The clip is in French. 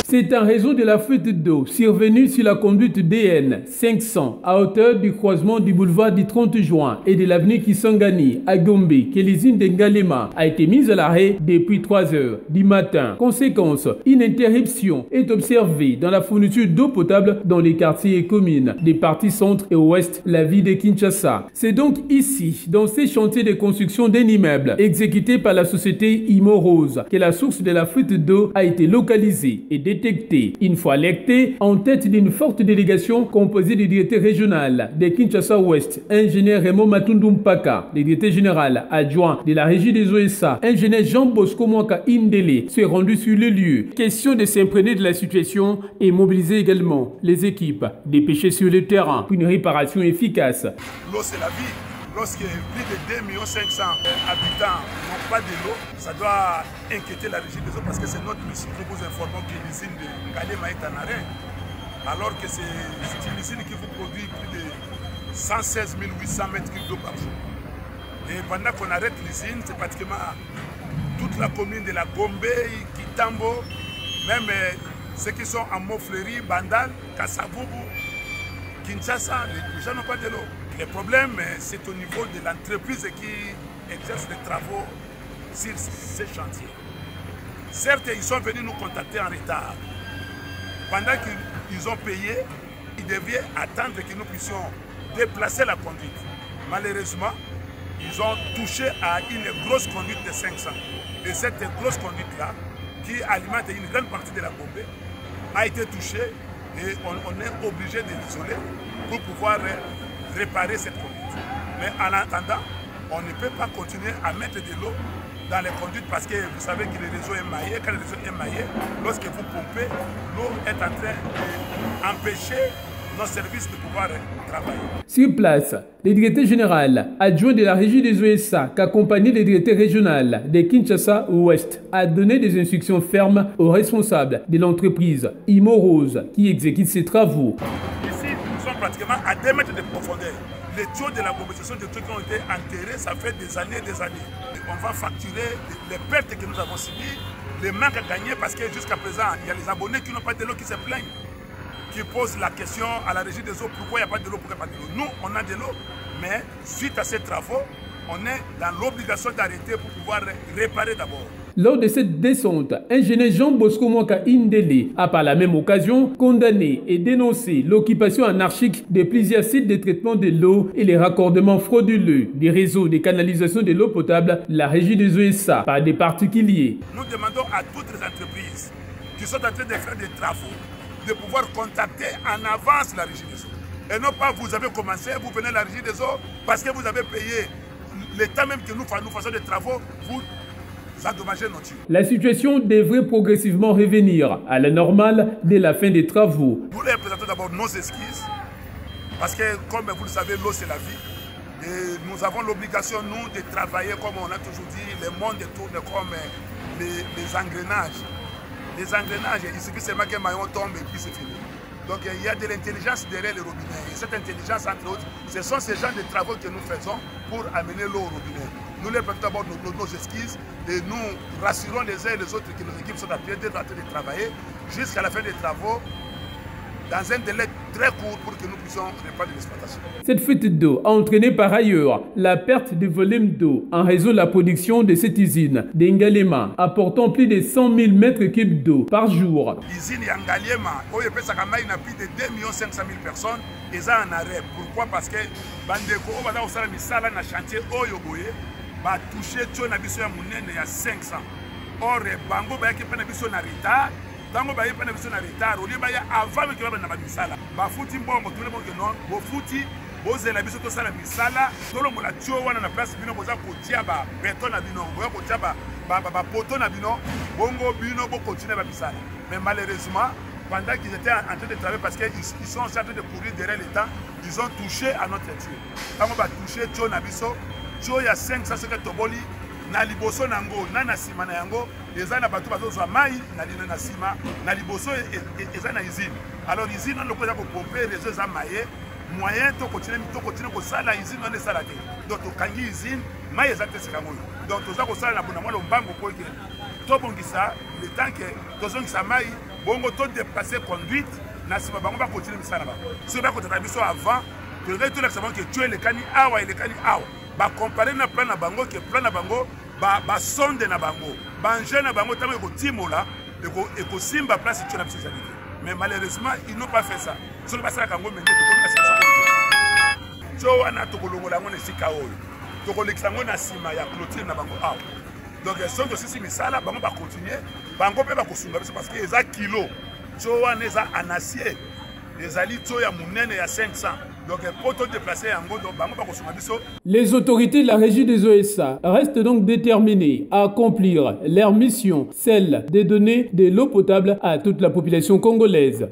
C'est en raison de la fuite d'eau survenue sur la conduite DN 500 à hauteur du croisement du boulevard du 30 juin et de l'avenue Kisangani à Gombe que l'usine de Ngalema a été mise à l'arrêt depuis 3 heures du matin. Conséquence, une interruption est observée dans la fourniture d'eau potable dans les quartiers et communes des parties centre et ouest de la ville de Kinshasa. C'est donc ici, dans ces chantiers de construction d'un immeuble exécuté par la société Imo Rose, que la source de la fuite d'eau a été localisée et détectée. Une fois alerté, en tête d'une forte délégation composée du directeur régional de Kinshasa Ouest, ingénieur Raymond Matundumpaka, le directeur général adjoint de la régie des OSA, ingénieur Jean Bosco Mwaka Indele, s'est rendu sur le lieu. Question de s'imprégner de la situation et mobiliser également les équipes dépêchées sur le terrain pour une réparation efficace. L'eau, c'est la vie. Lorsque plus de 2 500 000 habitants n'ont pas de l'eau, ça doit inquiéter la régie des eaux parce que c'est notre mission. Nous vous informons que l'usine de Ngalema est en arrêt, alors que c'est une usine qui vous produit plus de 116 800 mètres cubes d'eau par jour. Et pendant qu'on arrête l'usine, c'est pratiquement toute la commune de la Gombe, Kitambo, même ceux qui sont en Mofleri, Bandal, Kassaboubou, Kinshasa, les gens n'ont pas de l'eau. Le problème, c'est au niveau de l'entreprise qui exerce les travaux sur ces chantiers. Certes, ils sont venus nous contacter en retard. Pendant qu'ils ont payé, ils devaient attendre que nous puissions déplacer la conduite. Malheureusement, ils ont touché à une grosse conduite de 500. Et cette grosse conduite-là, qui alimente une grande partie de la Gombe, a été touchée et on est obligé de l'isoler pour pouvoir réparer cette conduite. Mais en attendant, on ne peut pas continuer à mettre de l'eau dans les conduites parce que vous savez que le réseau est maillé. Quand le réseau est maillé, lorsque vous pompez, l'eau est en train d'empêcher nos services de pouvoir travailler. Sur place, le directeur général adjoint de la régie des OSA, qu'accompagné le directeur régional de Kinshasa Ouest, a donné des instructions fermes aux responsables de l'entreprise Imo Rose qui exécute ces travaux. Pratiquement à 2 mètres de profondeur. Les tuyaux de la Gombe, ce sont des trucs qui ont été enterrés, ça fait des années et des années. Et on va facturer les pertes que nous avons subies, les manques à gagner, parce que jusqu'à présent, il y a les abonnés qui n'ont pas de l'eau qui se plaignent, qui posent la question à la régie des eaux, pourquoi il n'y a pas de l'eau, pourquoi il n'y a pas de l'eau. Nous, on a de l'eau, mais suite à ces travaux, on est dans l'obligation d'arrêter pour pouvoir réparer d'abord. Lors de cette descente, ingénieur Jean Bosco Mwaka Indele a par la même occasion condamné et dénoncé l'occupation anarchique de plusieurs sites de traitement de l'eau et les raccordements frauduleux des réseaux de canalisation de l'eau potable, la régie des OSA, par des particuliers. Nous demandons à toutes les entreprises qui sont en train de faire des travaux de pouvoir contacter en avance la régie des eaux. Et non pas vous avez commencé, vous venez à la régie des eaux parce que vous avez payé le temps même que nous faisons des travaux, vous la situation devrait progressivement revenir à la normale dès la fin des travaux. Nous leur présentons d'abord nos esquisses, parce que comme vous le savez, l'eau c'est la vie. Et nous avons l'obligation, nous, de travailler comme on a toujours dit, le monde tourne comme les engrenages. Les engrenages, il suffit seulement qu'un maillon tombe et puis c'est fini. Donc il y a de l'intelligence derrière les robinets. Et cette intelligence, entre autres, ce sont ces genres de travaux que nous faisons pour amener l'eau au robinet. Nous leur présentons d'abord nos esquisses et nous rassurons les uns et les autres que nos équipes sont appuyées d'être en train de travailler jusqu'à la fin des travaux dans un délai très court pour que nous puissions réparer l'exploitation. Cette fuite d'eau a entraîné par ailleurs la perte de volume d'eau en raison de la production de cette usine d'Ngalema, apportant plus de 100 000 mètres cubes d'eau par jour. L'usine d'Ngalema, où il y a plus de 2 500 000 personnes, ils sont en arrêt. Pourquoi? Parce que Bandeko, on va faire un chantier Oyoboye, va toucher tout le monde il y a 500. Or, Bango va faire un retard. Tango ba yepa na biso na retard oli ba ya avant que ba na misala ba futi mbongo tout le monde non bo futi bozela biso to sala misala tolo mola tio wana na place bino boza kotia ba beton na bino boya kotia ba poto na bino bongo bino bo continuer ba misala. Mais malheureusement pendant qu'ils étaient en train de travailler parce qu'ils sont en train de courir derrière le temps, ils ont touché à notre tuyau. Tango ba touché tio na biso tio ya 500 ce que toboli na liboso nango na sima na yango eza na bato bazozwa mai na sima na liboso eza na usine. Alors usine on lokoza ko pomper réseau za maye moyen to continuer ko sala usine on esala te. Donc to kangi usine mai eza te sekango. Donc to za ko sala na bona mwa lombango ko ke to bongisa le temps que to zongisa mai bongo to dépasser conduite na sima bango ba continuer misala ba so ba kotata biso avant que tout l'examen que tu es le kani awa le kani awa ba comparer na plan na bango que plan na bango ba sonde na bango ba jeune na bango tamo ko timola et ko simba place tu na spécialité mais malheureusement ils n'ont pas fait ça so ba sala kango mende to ko na situation so wana to kolongola ngone sika oyo to ko l'examen na sima ya clôture na bango awa donc son de ceci misala bango ba continuer bango pe ba kosunga biso parce que eza kilo so wana eza en acier les alito ya munene ya 500 donc poto déplacer yango donc bango ba kosunga biso. Les autorités de la régie des OSA restent donc déterminées à accomplir leur mission, celle de donner de l'eau potable à toute la population congolaise.